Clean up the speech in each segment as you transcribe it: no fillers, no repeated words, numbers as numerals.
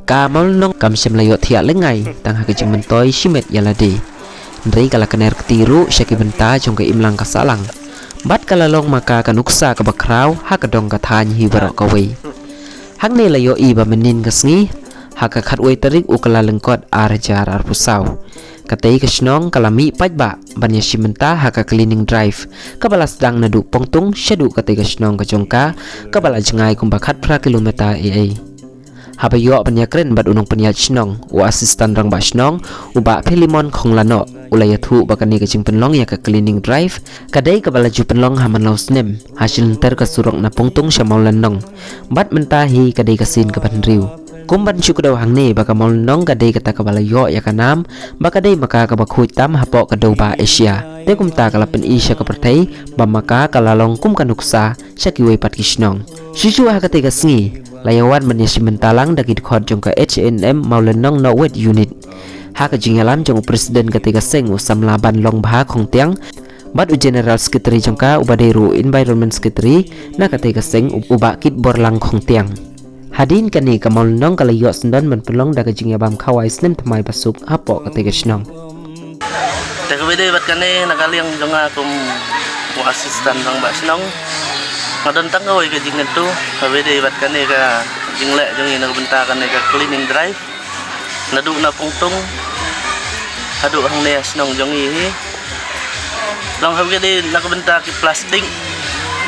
maka mal nong kam semlayo thiak lengai tang ha kejing mentoi shimet yaladi ndri kala kener ketiru syaki benta jong ke imlang kasalang bat kala long maka kanuksa ka bakrau ha kadong kathan hi barok kawi hak ne layo i ba menin kasngi ha ka khat wei tarik ukala lengkot arjar pusau katei kesnong kalami pajba banya simenta ha ka cleaning drive kabala sedang nadu pongtung syadu katei kesnong ka jongka kabala jengai kumbakat pra kilometer ai habayo banya kren bat unong penya snong wa asistan rang ba snong uba philimon khonglano ulaya thu bakani ka jing penlong ya ka cleaning drive kadai kabala ju penlong haman laus nem hasil ter ka surok na pongtung syamau lanong bat mentahi kadai kasin ka banriu kumban syukdaw hangne baka mol nong kadai kata kabala yo ya kanam baka dai maka ka bakhuj tam hapok kadaw ba Asia te kumta kala pen Asia ka pertai ba maka kalalong kum kanuksa syakiwei pat kisnong syuju ha kate kasngi layawan menyasi mentalang dagi khot jong ka HNM maulenong no wet unit ha ka jingalam jong presiden kate seng usam laban long bha khong tiang bat u general secretary jong ka ubaderu environment secretary na kate seng uba kit borlang khong tiang hadin kani kamal nong kala yo sendan men pelong daga jingya bam khawai snem thamai basuk apo katega snong te kabede bat kane nakaliang jonga kum asistan rang ba snong ngadon tang oi ka jingan tu kabede bat kane ka jingle jongi na benta kane ka cleaning drive nadu na pungtung adu hang ne snong jongi hi long kabede nak benta ki plastik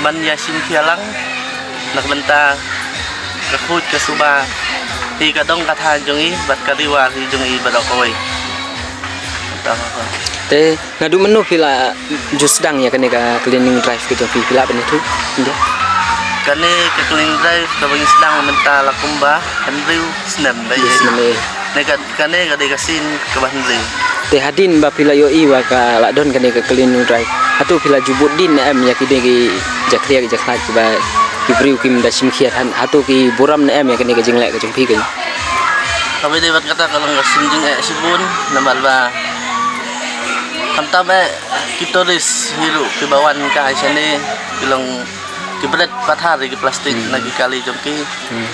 ban yasin khialang nak benta kakhut kasuba hi kadong kathan jongi bat kadiwa hi jongi badok koi te ngadu menu pila jus dang ya kene ka cleaning drive ke jopi pila bene tu india kane ka cleaning drive ka bang sedang menta lakumba hanriu snem bai ne kane ka de kasin ka hanriu te hadin ba pila yo i wa ka la don kane ka cleaning drive atu pila jubut din em ya ki de ki jakria ki jakhat ba kibriu kim da sim khiat han atu ki buram na em ya kene ka jingle ka jongpi ka kami dapat kata kalau nggak sinjing sibun namal ba kantame kitoris hiru kibawan ka sini bilang kibret pathar di plastik lagi kali jongki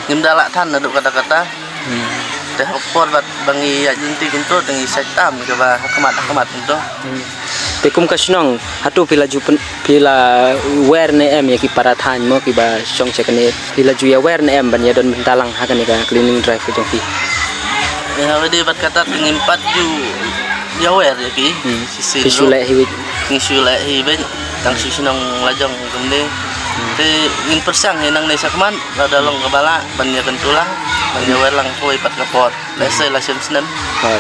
ngimdala than nadu kata-kata teh opor bat bangi ya jinti kunto tengi setam ke ba hakamat kunto tekum kasnong hatu pila ju pila wer ne em ya ki parathan mo ki ba song chekane pila ju ya wer ne em ban ya don bentalang hakane ka cleaning drive ke jongki ya wedi bat kata pengimpat ju ya wer ya ki sisule hiwit ngisule hiwit tang sisinong lajong kemde te ingin persang hinang ne sakman rada long kebala ban ya kentulang ban ya wer lang koi pat kapot lese la sem snem hai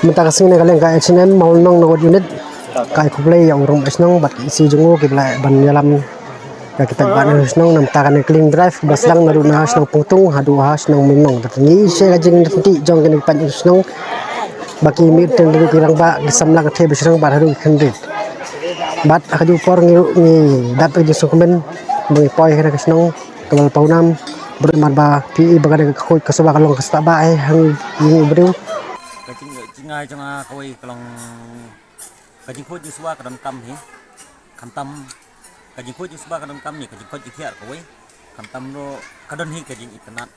Minta kasih ni kalian kaya H&M mau nong nong unit kaya kuplay yang urung esnong bat isi jungu kibla ban yalam ya kita ban esnong nam takan clean drive baslang nadu na esnong pungtung hadu has nong minong terni isi kajing nanti jong kini pan esnong baki mir ten dulu kirang ba disamlang the besrang ba hadu kendi bat hadu por ni dat uji sukumen bagi poi kena esnong kebal paunam bermat ba pi bagada khoi kasaba kalong kasta ba hang ini beriu ngay trong coi kalong kajing khôi juswa kadam kam hi kantam kajing khôi juswa kadam kam ni kajing khôi jikhiar koi kantam ro kadon hi kajing itanat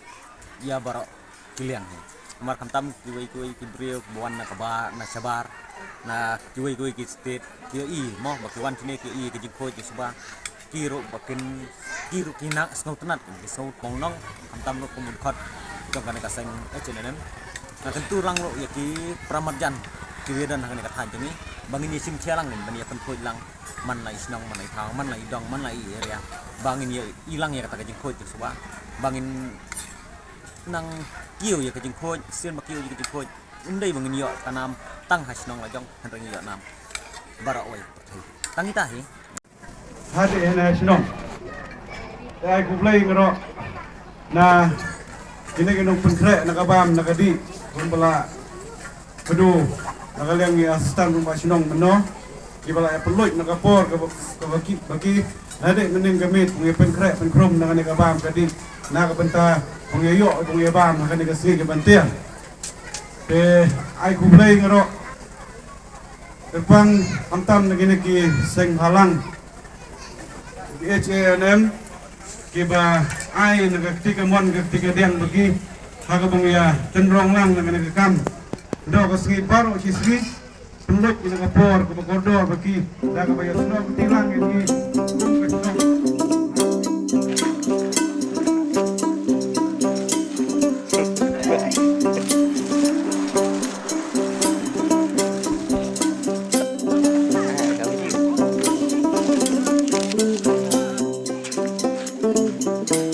ya baro kiliang hi mar kantam kiwei kibriyo buan na kaba na sabar na kiwei ki state ki i mo bakwan tine ki i kajing khôi juswa kiro bakin kiro kinak snautanat ki snau pongnong kantam ro kumun khot jong kana kaseng H&M nah tentu lang lo ya ki pramadjan kiwedan hang ka than jemi bangin sim chelang nin bani pen khoi lang man lai snong man lai thang man lai dong man lai area bangin ya ilang ya kata kajing khoi suwa bangin nang kiu ya kajing khoi sien makiu ya kajing khoi undai bangin yo tanam tang hasnong la jong han rang yo nam bara oi tang ita hi hadi ena snong dai ku play ngro na ini kenong pentrek nakabam nakadi pembela pedu nakaliang asistan rumah sinong meno kibala peluit nakapor ke baki bagi adek mening gamit pengen penkrek penkrom nakane kabam kadi na kabenta kung yayo kung yabam akan dikasih ke bantian te ai kublay ngero terpang antam nagini ki seng halang di HANM kiba ai nagaktika mon nagaktika diang bagi hakabang ya cenderung lang nagini kam do kasih baru kisih pelut di nakapor kumakodor bagi nagabaya sunod tilang ini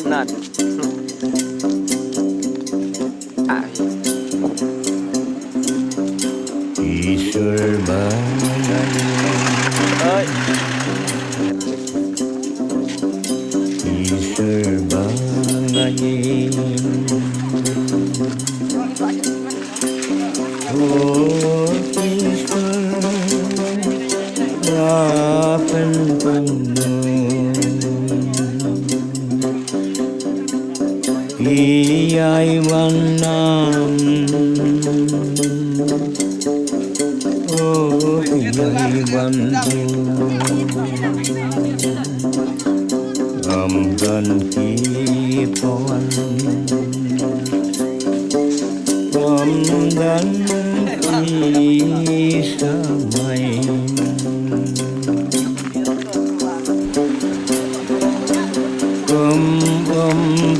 Nat. Ah. ईश्वर Ơi. ईश्वर बांगे ओ ईश्वर बापन पन्नो iyai vanam oh iyai vandu amgan kipon amgan kisamai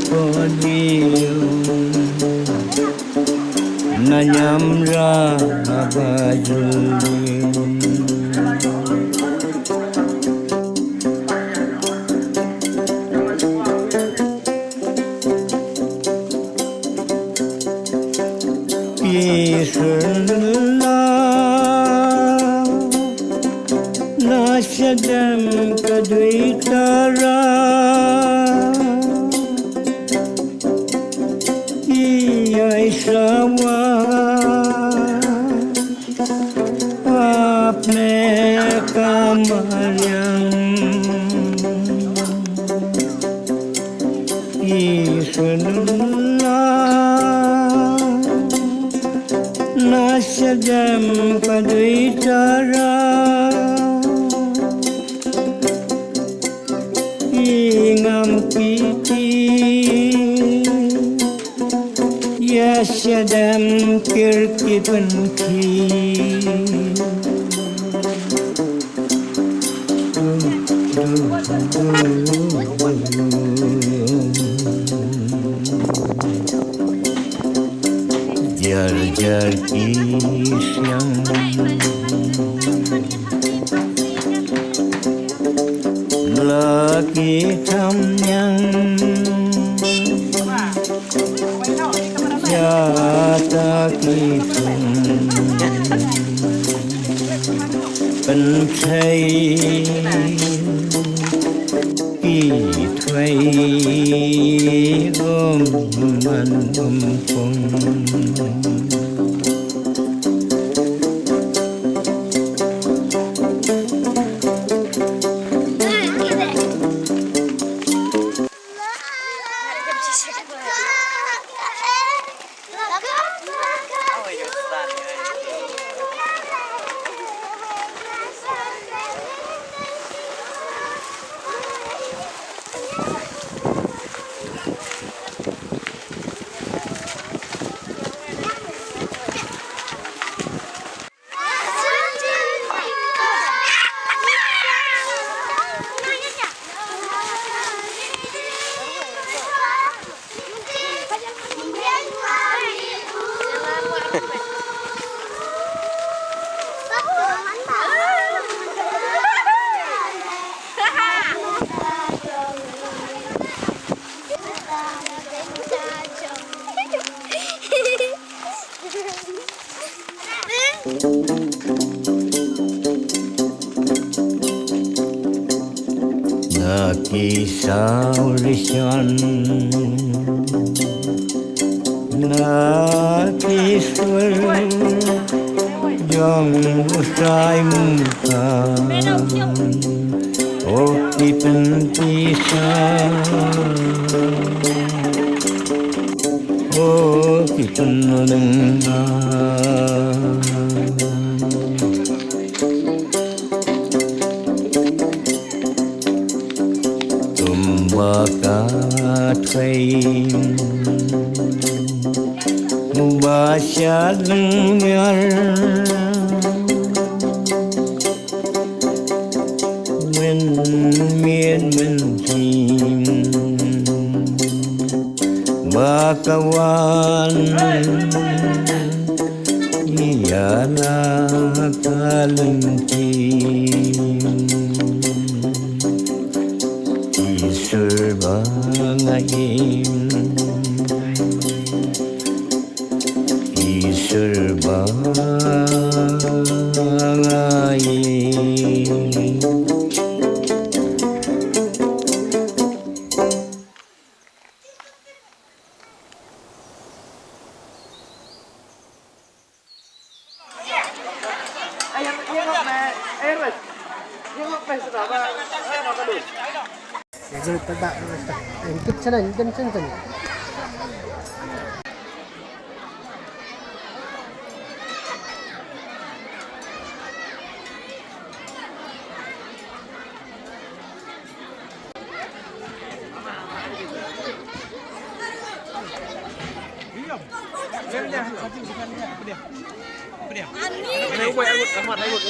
padiu nanyamra abajuli Ishwarna nasyadam kadvitara Aishwa apne kamaryam Ishwarna nasyadam padvitara ingam kiti yasyadam kirkipanki jar jar kisyam lagi kamyang jata kitun penthai kitwai man pung Kisah lisan na kiswar jong usai muka oh dipentisah oh kita dengar bakat kain membaca dengar men tim bakawan ialah kalentim serbangain serbangain Jadi tak ikut sana dan sana. Ini buat agut, amat agut.